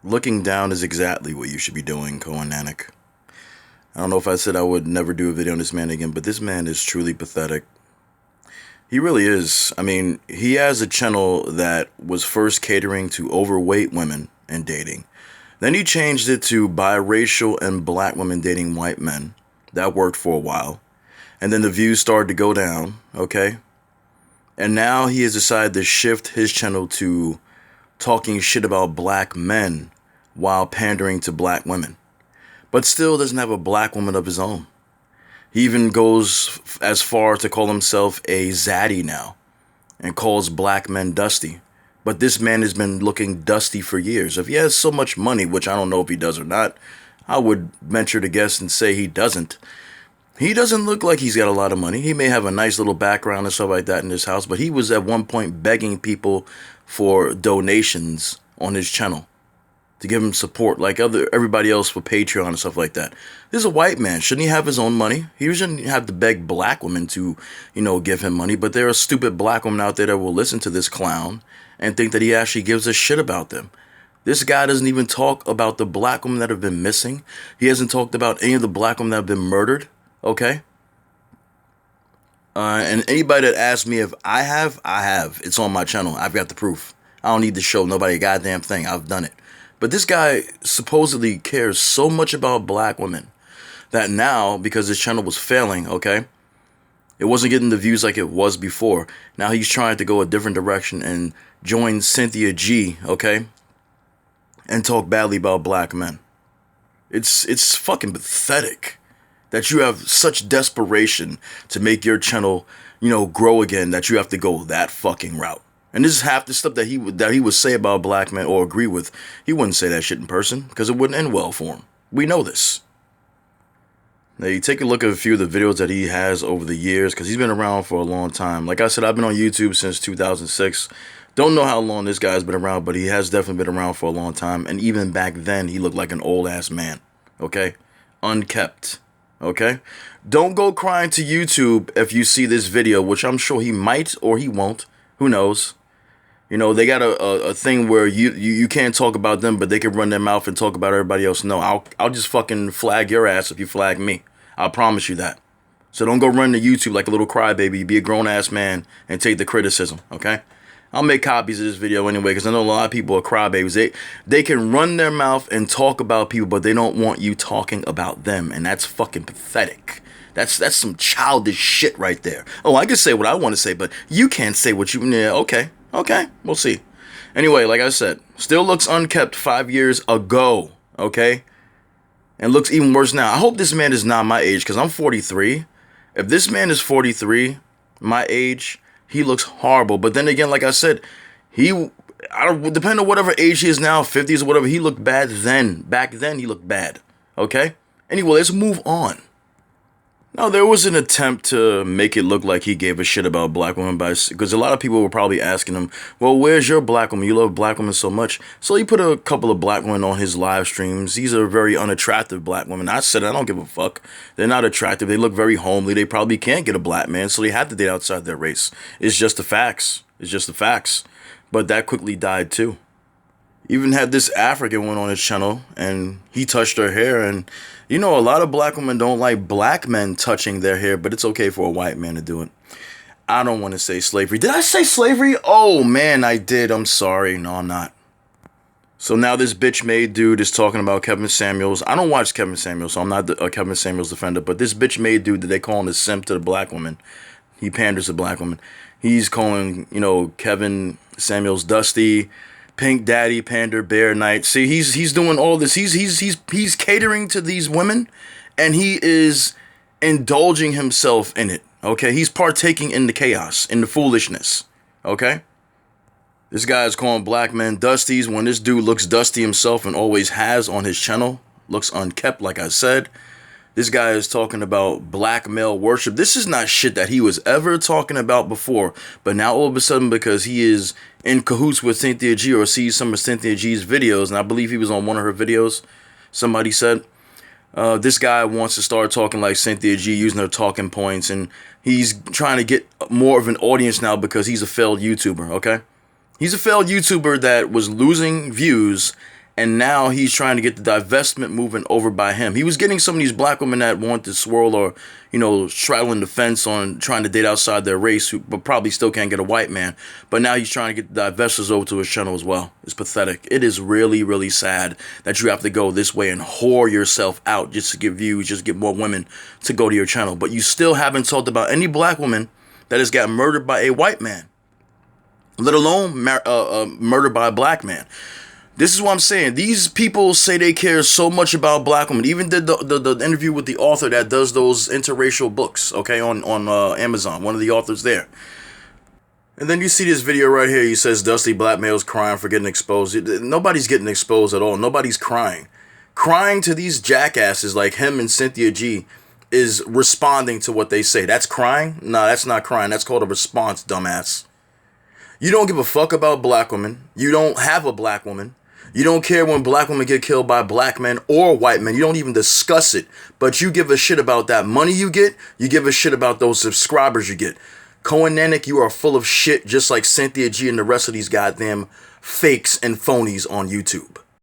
Looking down is exactly what you should be doing, Coen Nannick. I don't know if I said I would never do a video on this man again, but this man is truly pathetic. He really is. I mean, he has a channel that was first catering to overweight women and dating. Then he changed it to biracial and black women dating white men. That worked for a while. And then the views started to go down, okay? And now he has decided to shift his channel to talking shit about black men while pandering to black women. But still doesn't have a black woman of his own. He even goes as far to call himself a zaddy now and calls black men dusty. But this man has been looking dusty for years. If he has so much money, which I don't know if he does or not, I would venture to guess and say he doesn't. He doesn't look like he's got a lot of money. He may have a nice little background and stuff like that in his house, but he was at one point begging people for donations on his channel to give him support like everybody else for Patreon and stuff like that. This is a white man. Shouldn't he have his own money? He shouldn't have to beg black women to, give him money. But there are stupid black women out there that will listen to this clown and think that he actually gives a shit about them. This guy doesn't even talk about the black women that have been missing. He hasn't talked about any of the black women that have been murdered. Okay? And anybody that asks me if I have. It's on my channel. I've got the proof. I don't need to show nobody a goddamn thing. I've done it. But this guy supposedly cares so much about black women that now, because his channel was failing, okay, it wasn't getting the views like it was before. Now he's trying to go a different direction and join Cynthia G, okay, and talk badly about black men. It's fucking pathetic that you have such desperation to make your channel, grow again, that you have to go that fucking route. And this is half the stuff that he would say about black men or agree with. He wouldn't say that shit in person because it wouldn't end well for him. We know this. Now, you take a look at a few of the videos that he has over the years because he's been around for a long time. Like I said, I've been on YouTube since 2006. Don't know how long this guy's been around, but he has definitely been around for a long time. And even back then, he looked like an old-ass man, okay? Unkept, okay? Don't go crying to YouTube if you see this video, which I'm sure he might or he won't. Who knows? They got a thing where you can't talk about them, but they can run their mouth and talk about everybody else. No, I'll just fucking flag your ass if you flag me. I'll promise you that. So don't go run to YouTube like a little crybaby. Be a grown-ass man and take the criticism, okay? I'll make copies of this video anyway because I know a lot of people are crybabies. They can run their mouth and talk about people, but they don't want you talking about them, and that's fucking pathetic. That's some childish shit right there. Oh, I can say what I want to say, but you can't say what you... Yeah, okay, we'll see. Anyway, like I said, still looks unkept 5 years ago, okay? And looks even worse now. I hope this man is not my age, because I'm 43. If this man is 43, my age, he looks horrible. But then again, like I said, depending on whatever age he is now, 50s or whatever, he looked bad then. Back then, he looked bad, okay? Anyway, let's move on. Now, there was an attempt to make it look like he gave a shit about black women because a lot of people were probably asking him, well, where's your black woman? You love black women so much. So he put a couple of black women on his live streams. These are very unattractive black women. I said, I don't give a fuck. They're not attractive. They look very homely. They probably can't get a black man, so they have to date outside their race. It's just the facts. It's just the facts. But that quickly died too. Even had this African one on his channel, and he touched her hair, and a lot of black women don't like black men touching their hair, but it's okay for a white man to do it. I don't want to say slavery. Did I say slavery? Oh, man, I did. I'm sorry. No, I'm not. So now this bitch-made dude is talking about Kevin Samuels. I don't watch Kevin Samuels, so I'm not a Kevin Samuels defender, but this bitch-made dude that they calling a simp to the black woman, he panders to black women. He's calling, Kevin Samuels dusty, Pink Daddy, Pander, Bear Night. See, he's doing all this. He's catering to these women, and he is indulging himself in it. Okay, he's partaking in the chaos, in the foolishness. Okay, this guy is calling black men dusties when this dude looks dusty himself and always has on his channel. Looks unkept, like I said. This guy is talking about black male worship. This is not shit that he was ever talking about before. But now all of a sudden, because he is in cahoots with Cynthia G or sees some of Cynthia G's videos, and I believe he was on one of her videos, somebody said, this guy wants to start talking like Cynthia G, using her talking points, and he's trying to get more of an audience now because he's a failed YouTuber, okay? He's a failed YouTuber that was losing views And now he's trying to get the divestment movement over by him. He was getting some of these black women that want to swirl or, straddling the fence on trying to date outside their race, but probably still can't get a white man. But now he's trying to get the divestors over to his channel as well. It's pathetic. It is really, really sad that you have to go this way and whore yourself out just to get views, just get more women to go to your channel. But you still haven't talked about any black woman that has got murdered by a white man, let alone murdered by a black man. This is what I'm saying. These people say they care so much about black women. Even did the interview with the author that does those interracial books, okay, on Amazon. One of the authors there. And then you see this video right here. He says Dusty black males crying for getting exposed. Nobody's getting exposed at all. Nobody's crying. Crying to these jackasses like him and Cynthia G is responding to what they say. That's crying? No, that's not crying. That's called a response, dumbass. You don't give a fuck about black women. You don't have a black woman. You don't care when black women get killed by black men or white men. You don't even discuss it. But you give a shit about that money you get. You give a shit about those subscribers you get. Coen Nannick, you are full of shit just like Cynthia G and the rest of these goddamn fakes and phonies on YouTube.